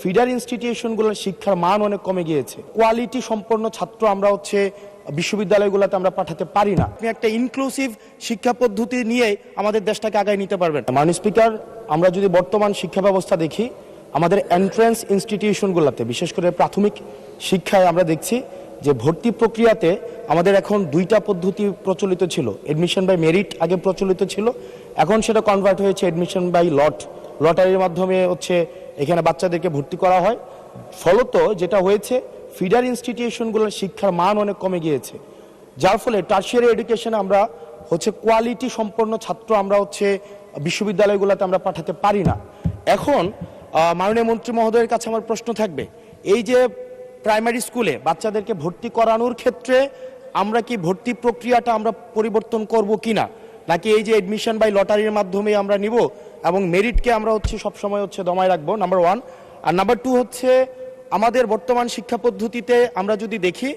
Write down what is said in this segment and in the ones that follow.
Feeder ইনস্টিটিউশনগুলোর শিক্ষার মান অনেক কমে গিয়েছে। কোয়ালিটি সম্পন্ন ছাত্র আমরা বিশ্ববিদ্যালয়গুলোতে আমরা পাঠাতে পারি না। আপনি একটা ইনক্লুসিভ শিক্ষা পদ্ধতি নিয়ে আমাদের দেশটাকে আগায় নিতে পারবেন। মাননীয় স্পিকার, আমরা যদি বর্তমান শিক্ষা ব্যবস্থা দেখি, আমাদের এন্ট্রান্স ইনস্টিটিউশনগুলোতে বিশেষ করে প্রাথমিক শিক্ষায় আমরা দেখছি যে ভর্তি প্রক্রিয়াতে আমাদের এখন দুইটা পদ্ধতি প্রচলিত ছিল। এডমিশন বাই মেরিট আগে প্রচলিত ছিল, এখন সেটা কনভার্ট হয়েছে এডমিশন বাই লটারির মাধ্যমে এখানে বাচ্চাদেরকে ভর্তি করা হয়। ফলত যেটা হয়েছে, ফিডার ইনস্টিটিউশনগুলোর শিক্ষার মান অনেক কমে গিয়েছে, যার ফলে টারশিয়ারি এডুকেশনে আমরা কোয়ালিটি সম্পন্ন ছাত্র আমরা বিশ্ববিদ্যালয়গুলোতে আমরা পাঠাতে পারি না। এখন মাননীয় মন্ত্রী মহোদয়ের কাছে আমার প্রশ্ন থাকবে, এই যে প্রাইমারি স্কুলে বাচ্চাদেরকে ভর্তি করানোর ক্ষেত্রে আমরা কি ভর্তি প্রক্রিয়াটা আমরা পরিবর্তন করব কিনা, নাকি এই যে এডমিশন বাই লটারির মাধ্যমে আমরা নিব এবং মেরিটকে আমরা সবসময় দমায় রাখবো, নাম্বার ওয়ান। আর নাম্বার টু আমাদের বর্তমান শিক্ষা পদ্ধতিতে আমরা যদি দেখি,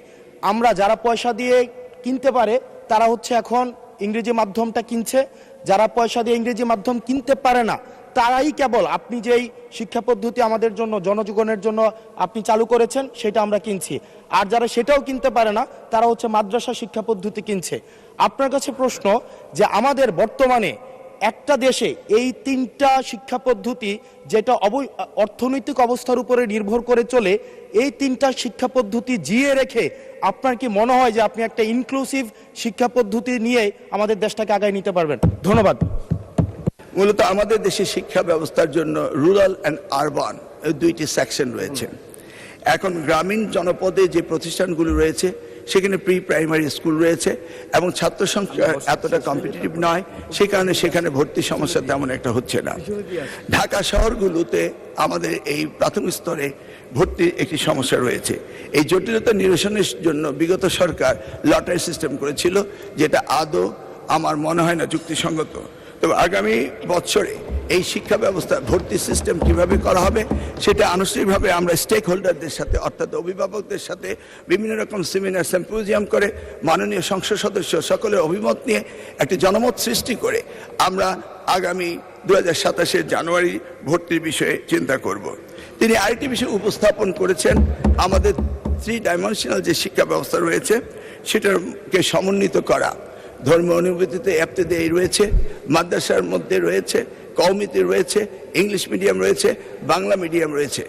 আমরা যারা পয়সা দিয়ে কিনতে পারে তারা এখন ইংরেজি মাধ্যমটা কিনছে, যারা পয়সা দিয়ে ইংরেজি মাধ্যম কিনতে পারে না তারাই কেবল আপনি যেই শিক্ষা পদ্ধতি আমাদের জন্য জনজীবনের জন্য আপনি চালু করেছেন সেটা আমরা কিনছি, আর যারা সেটাও কিনতে পারে না তারা মাদ্রাসা শিক্ষা পদ্ধতি কিনছে। আপনার কাছে প্রশ্ন যে আমাদের বর্তমানে একটা দেশে এই তিনটা শিক্ষা পদ্ধতি যেটা অর্থনৈতিক অবস্থার উপরে নির্ভর করে চলে, এই তিনটা শিক্ষা পদ্ধতি জিয়ে রেখে আপনার কি মনে হয় যে আপনি একটা ইনক্লুসিভ শিক্ষা পদ্ধতি নিয়ে আমাদের দেশটাকে আগায় নিতে পারবেন? ধন্যবাদ। মূলত আমাদের দেশে শিক্ষা ব্যবস্থার জন্য রুরাল অ্যান্ড আরবান দুইটি সেকশন রয়েছে। এখন গ্রামীণ জনপদে যে প্রতিষ্ঠানগুলো রয়েছে সেখানে প্রি প্রাইমারি স্কুল রয়েছে এবং ছাত্র সংখ্যা এতটা কম্পিটিটিভ নয়, সেই কারণে সেখানে ভর্তি সমস্যা তেমন একটা হচ্ছে না। ঢাকা শহরগুলোতে আমাদের এই প্রাথমিক স্তরে ভর্তির একটি সমস্যা রয়েছে। এই জটিলতা নিরসনের জন্য বিগত সরকার লটারি সিস্টেম করেছিল, যেটা আদৌ আমার মনে হয় না যুক্তিসঙ্গত। তবে আগামী বছরে এই শিক্ষা ব্যবস্থা ভর্তি সিস্টেম কিভাবে করা হবে সেটা আনুষ্ঠানিকভাবে আমরা স্টেক হোল্ডারদের সাথে অর্থাৎ অভিভাবকদের সাথে বিভিন্ন রকম সেমিনার সিম্পোজিয়াম করে মাননীয় সংসদ সদস্য সকলের অভিমত নিয়ে একটি জনমত সৃষ্টি করে আমরা আগামী 2027 জানুয়ারি ভর্তির বিষয়ে চিন্তা করব। তিনি আরেকটি বিষয় উপস্থাপন করেছেন, আমাদের 3 ডাইমেনশনাল যে শিক্ষা ব্যবস্থা রয়েছে সেটাকে সমন্বিত করা। ধর্মীয় অনুভূতিতে ইবতেদায়ী রয়েছে, মাদ্রাসার মধ্যে রয়েছে, কওমিতে রয়েছে, ইংলিশ মিডিয়াম রয়েছে, বাংলা মিডিয়াম রয়েছে,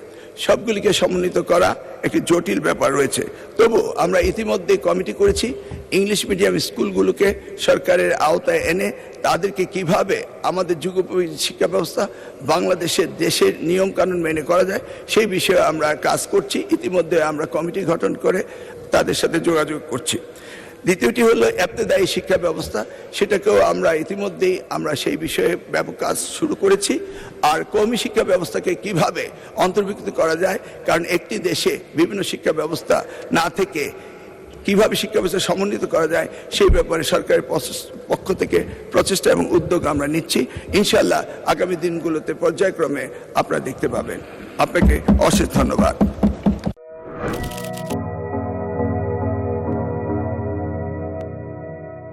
সবগুলিকে সমন্বিত করা একটি জটিল ব্যাপার রয়েছে। তবু আমরা ইতিমধ্যে কমিটি করেছি ইংলিশ মিডিয়াম স্কুলগুলোকে সরকারের আওতায় এনে তাদেরকে কিভাবে আমাদের যুগোপযোগী শিক্ষা ব্যবস্থা বাংলাদেশের দেশের নিয়মকানুন মেনে করা যায় সেই বিষয়ে আমরা কাজ করছি। ইতিমধ্যে আমরা কমিটি গঠন করে তাদের সাথে যোগাযোগ করছি। দ্বিতীয়টি হলো ইবতেদায়ী শিক্ষা ব্যবস্থা, সেটাকেও আমরা ইতিমধ্যেই সেই বিষয়ে ব্যাপক কাজ শুরু করেছি। আর কওমি শিক্ষা ব্যবস্থাকে কিভাবে অন্তর্ভুক্ত করা যায়, কারণ একটি দেশে বিভিন্ন শিক্ষা ব্যবস্থা না থেকে কিভাবে শিক্ষা ব্যবস্থা সমন্বিত করা যায় সেই ব্যাপারে সরকারের পক্ষ থেকে প্রচেষ্টা এবং উদ্যোগ আমরা নিচ্ছি। ইনশাআল্লাহ আগামী দিনগুলোতে পর্যায়ক্রমে আপনারা দেখতে পাবেন। আপনাকে অশেষ ধন্যবাদ।